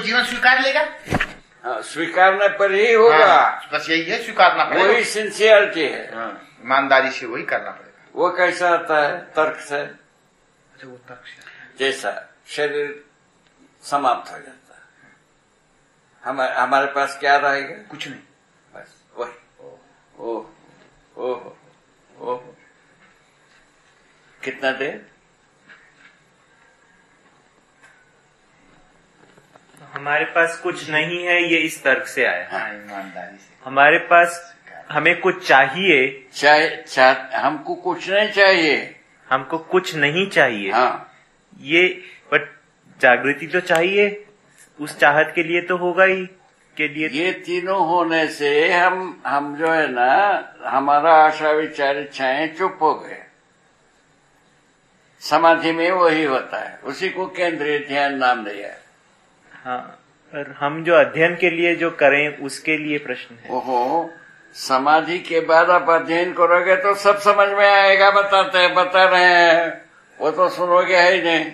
जीवन स्वीकार लेगा। हाँ, स्वीकारने पर ही होगा। हाँ, बस यही है, स्वीकारना पड़ेगा। वही सिंसियरिटी है। ईमानदारी से वही करना पड़ेगा। वो कैसा आता है? तर्क से। अच्छा, वो तर्क से जैसा शरीर समाप्त हो जाता है, हमारे पास क्या रहेगा? कुछ नहीं, बस वही। ओह ओह ओह, कितना देर? हमारे पास कुछ नहीं है, ये इस तर्क से आया। हाँ, ईमानदारी से। हमारे पास हमें कुछ चाहिए, हमको कुछ नहीं चाहिए, हमको कुछ नहीं चाहिए। हाँ, ये बट जागृति तो चाहिए, उस चाहत के लिए तो होगा ही के लिए। ये तीनों होने से हम जो है ना, हमारा आशा विचार इच्छाएं चुप हो गए। समाधि में वही होता है, उसी को केंद्रीय ध्यान नाम दिया है। हाँ, पर हम जो अध्ययन के लिए जो करें उसके लिए प्रश्न है। ओहो, समाधि के बाद आप अध्ययन करोगे तो सब समझ में आएगा। बता रहे हैं, वो तो सुनोगे ही नहीं।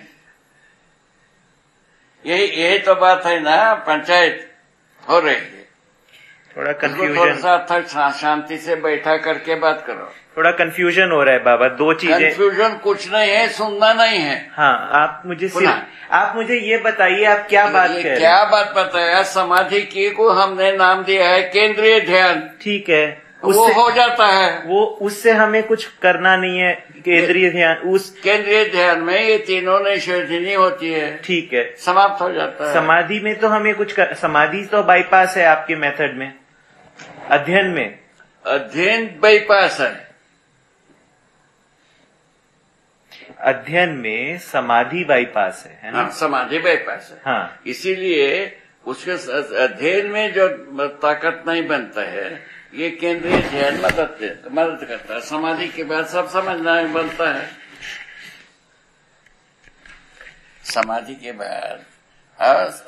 यही तो बात है ना, पंचायत हो रही है। थोड़ा थोड़ा कंफ्यूजन, सा शांति से बैठा करके बात करो। थोड़ा कंफ्यूजन हो रहा है बाबा, दो चीजें। कंफ्यूजन कुछ नहीं है, सुनना नहीं है। हाँ, आप मुझे ये बताइए, आप क्या बात कह रहे हैं? क्या बात बताया? समाधि की को हमने नाम दिया है केंद्रीय ध्यान। ठीक है, वो हो जाता है। वो उससे हमें कुछ करना नहीं है। केंद्रीय ध्यान, उस केंद्रीय ध्यान में ये तीनों निषेधनी होती है। ठीक है, समाप्त हो जाता है। समाधि में तो हमें समाधि तो बाईपास है आपके मेथड में। अध्ययन में अध्ययन बाईपास है। अध्ययन में समाधि बाईपास है ना? हाँ, समाधि बाईपास है। हाँ, इसीलिए उसके अध्ययन में जो ताकत नहीं बनता है, ये केंद्रीय ध्यान मदद करता है। समाधि के बाद सब समझना बनता है। समाधि के बाद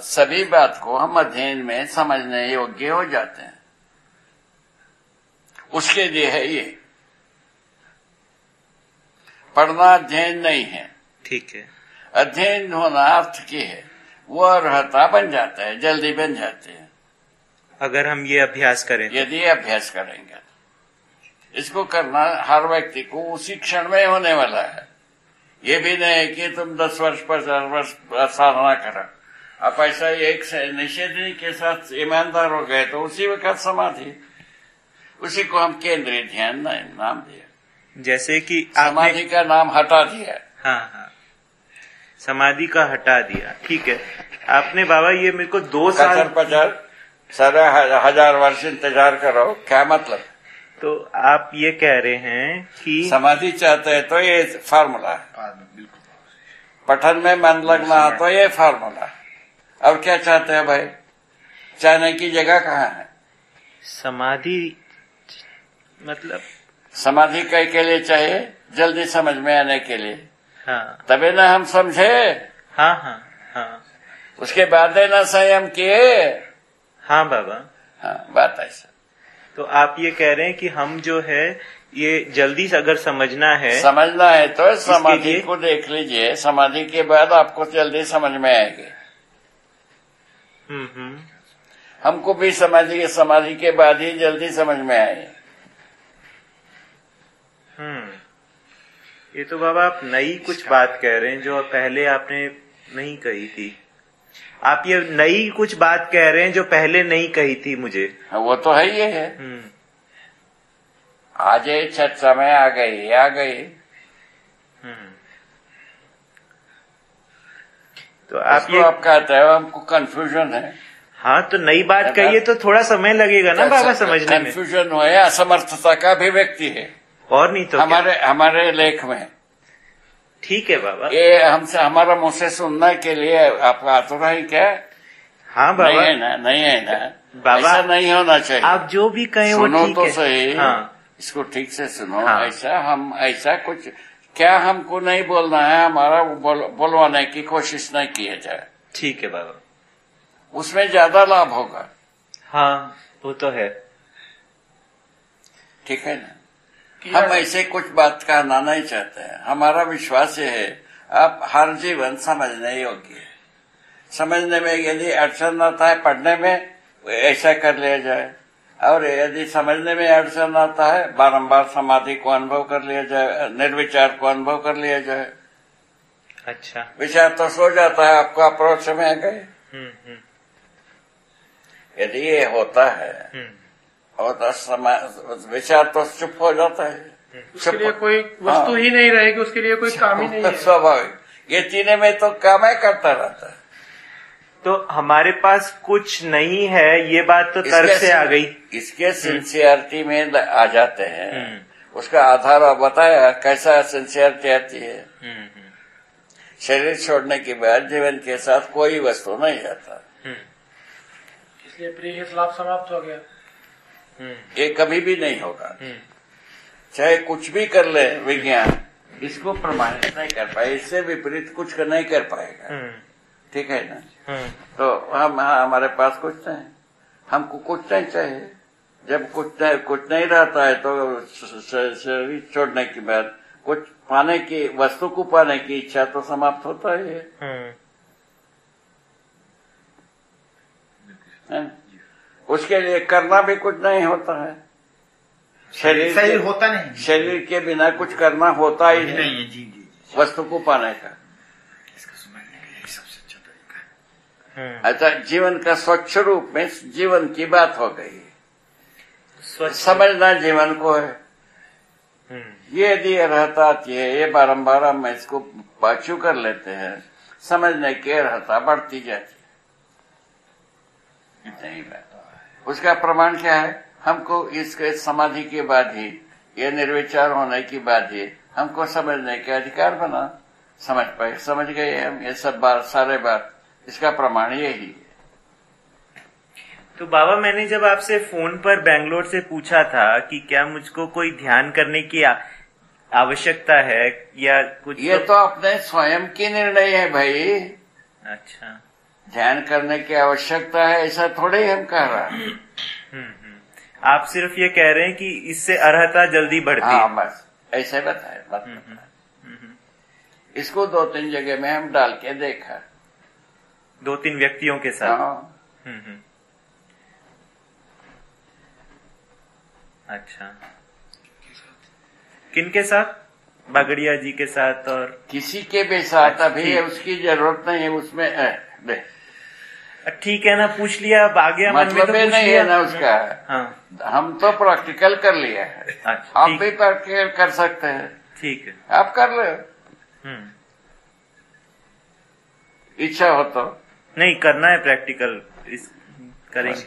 सभी बात को हम अध्ययन में समझने योग्य हो जाते हैं। उसके लिए है ये। पढ़ना अध्ययन नहीं है। ठीक है। अध्ययन होना अर्थ की है। वो अर्हता बन जाता है, जल्दी बन जाते हैं अगर हम ये अभ्यास करें। यदि अभ्यास करेंगे। इसको करना हर व्यक्ति को उसी क्षण में होने वाला है। ये भी नहीं है कि तुम 10 वर्ष 50 वर्ष साधना करो। आप ऐसा एक निषेधनी के साथ ईमानदार हो गए तो उसी वक्त समाधि, उसी को हम केंद्रीय ध्यान नाम दिया। जैसे कि समाधि का नाम हटा दिया। हाँ हाँ, समाधि का हटा दिया। ठीक है, आपने बाबा ये मेरे को 2 साल 50 सारा 1000 वर्ष इंतजार करो, क्या मतलब? तो आप ये कह रहे हैं कि समाधि चाहते हैं तो ये फार्मूला है। पठन में मन लगना है तो ये फार्मूला। और क्या चाहते हैं भाई? चाहने की जगह कहाँ है? समाधि मतलब समाधि कई के लिए चाहिए? जल्दी समझ में आने के लिए। हाँ, तभी ना हम समझे। हाँ हाँ हाँ, उसके बाद ना संयम किए। हाँ बाबा, हाँ, बात ऐसा। तो आप ये कह रहे हैं कि हम जो है ये जल्दी से अगर समझना है तो समाधि को देख लीजिए। समाधि के बाद आपको जल्दी समझ में आएगी। हमको भी समाधि के बाद ही जल्दी समझ में आए। ये तो बाबा आप नई कुछ बात कह रहे हैं जो पहले आपने नहीं कही थी। आप ये नई कुछ बात कह रहे हैं जो पहले नहीं कही थी मुझे। वो तो है ही है। आज ये चर्चा में आ गई। तो आप कहते हो हमको कंफ्यूजन है। हाँ, तो नई बात कहिए तो थोड़ा समय लगेगा ना बाबा समझने में। कंफ्यूजन है, असमर्थता का अभिव्यक्ति है। और नहीं तो हमारे लेख में। ठीक है बाबा, ये हमसे हमारा मुंह से सुनने के लिए आपका आतुर है क्या? हाँ बाबा, नहीं है ना बाबा, ऐसा नहीं होना चाहिए। आप जो भी कहें वो ठीक तो है। सही। हाँ, इसको ठीक से सुनो। हाँ। ऐसा कुछ क्या हमको नहीं बोलना है, हमारा बोलवाने की कोशिश नहीं किया जाए। ठीक है बाबा, उसमें ज्यादा लाभ होगा। हाँ, वो तो है। ठीक है ना? हम ऐसे कुछ बात कहना नहीं चाहते हैं। हमारा विश्वास ये है आप हर जीवन समझने योग्य है। समझने में यदि अड़चन आता है पढ़ने में, ऐसा कर लिया जाए। और यदि समझने में अड़चन आता है, बारंबार समाधि को अनुभव कर लिया जाए, निर्विचार को अनुभव कर लिया जाए। अच्छा। विचार तो सो जाता है, आपको अप्रोच में आ गए। यदि ये होता है और विचार तो चुप हो जाता है। उसके लिए कोई वस्तु ही नहीं रहेगी, उसके लिए कोई काम ही नहीं है। स्वाभाविक, ये तीनों में तो काम ही करता रहता है। तो हमारे पास कुछ नहीं है, ये बात तो तर्क से आ गई। इसके सिंसियरिटी में आ जाते हैं। उसका आधार और बताया कैसा सिंसियरिटी आती है। शरीर छोड़ने के बाद जीवन के साथ कोई वस्तु नहीं आता, इसलिए प्रिय लाभ समाप्त हो गया। ये कभी भी नहीं होगा। चाहे कुछ भी कर ले विज्ञान, इसको प्रमाणित नहीं कर पाए, इससे विपरीत कुछ नहीं कर पाएगा। ठीक है ना? तो हमारे पास कुछ नहीं, हमको कुछ नहीं चाहिए। जब कुछ नहीं रहता है तो शरीर छोड़ने के बाद कुछ पाने की, वस्तु को पाने की इच्छा तो समाप्त होता ही है। उसके लिए करना भी कुछ नहीं होता है। शरीर होता नहीं, शरीर के बिना कुछ करना होता ही नहीं है। जी जी, वस्तु को पाने का। इसका समझने का यही सबसे अच्छा तरीका है। अच्छा, जीवन का स्वच्छ रूप में जीवन की बात हो गई। समझना जीवन को है। ये यदि रहता आती है, ये बारम्बार हम इसको पाछू कर लेते हैं, समझने की रहता बढ़ती जाती है। नहीं बात। उसका प्रमाण क्या है? हमको इसके समाधि के बाद ही, ये निर्विचार होने के बाद ही हमको समझने के अधिकार बना। समझ गए हम ये सब बात, सारे बात। इसका प्रमाण यही है। तो बाबा, मैंने जब आपसे फोन पर बेंगलोर से पूछा था कि क्या मुझको कोई ध्यान करने की आवश्यकता है या कुछ, ये तो अपने स्वयं की निर्णय है भाई। अच्छा, ध्यान करने की आवश्यकता है ऐसा थोड़े ही हम कह रहे हैं। आप सिर्फ ये कह रहे हैं कि इससे अर्हता जल्दी बढ़ती है। हाँ, बस ऐसे बताए। इसको 2-3 जगह में हम डाल के देखा, 2-3 व्यक्तियों के साथ। हाँ। अच्छा, किनके साथ? बागड़िया जी के साथ और किसी के भी साथ अभी उसकी जरूरत नहीं है उसमें। ठीक है ना, पूछ लिया, अब आ गया मन में तो मतलब पूछ नहीं लिया है ना उसका। हाँ, हम तो प्रैक्टिकल कर लिया है। अच्छा, आप भी प्रैक्टिकल कर सकते हैं। ठीक है, आप कर लो, इच्छा हो तो। नहीं करना है प्रैक्टिकल, करेंगे।